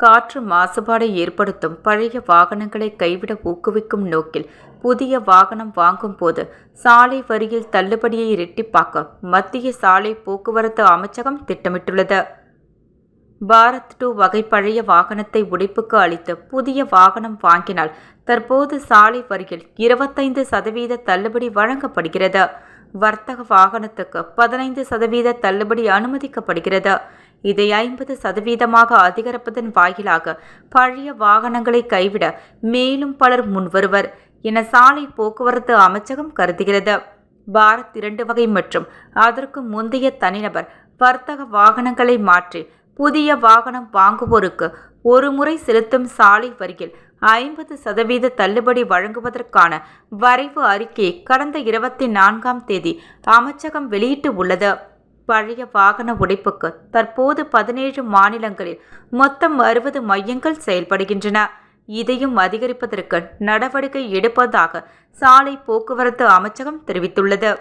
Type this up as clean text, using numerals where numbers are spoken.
காற்று மாசுபாடை ஏற்படுத்தும் பழைய வாகனங்களை கைவிட ஊக்குவிக்கும் நோக்கில் புதிய வாகனம் வாங்கும் போது சாலை வரியில் தள்ளுபடியை இரட்டிப்பாக்க மத்திய சாலை போக்குவரத்து அமைச்சகம் திட்டமிட்டுள்ளது. பாரத் 2 வகை பழைய வாகனத்தை உடைப்புக்கு அளித்து புதிய வாகனம் வாங்கினால் தற்போது சாலை வரியில் 25% தள்ளுபடி வழங்கப்படுகிறது. வர்த்தக வாகனத்துக்கு 15% தள்ளுபடி அனுமதிக்கப்படுகிறது. இதை 50% அதிகரிப்பதன் வாயிலாக பழைய வாகனங்களை கைவிட மேலும் பலர் முன்வருவர் என சாலை போக்குவரத்து அமைச்சகம் கருதுகிறது. பாரத் 2 வகை மற்றும் அதற்கு முந்தைய தனிநபர் வர்த்தக வாகனங்களை மாற்றி புதிய வாகனம் வாங்குவோருக்கு ஒரு முறை செலுத்தும் சாலை வரியில் 50% தள்ளுபடி வழங்குவதற்கான வரைவு அறிக்கையை கடந்த 24ஆம் தேதி அமைச்சகம் வெளியிட்டு உள்ளது. பழைய வாகன உடைப்புக்கு தற்போது 17 மாநிலங்களில் மொத்தம் 60 மையங்கள் செயல்படுகின்றன. இதையும் அதிகரிப்பதற்கு நடவடிக்கை எடுப்பதாக சாலை போக்குவரத்து அமைச்சகம் தெரிவித்துள்ளது.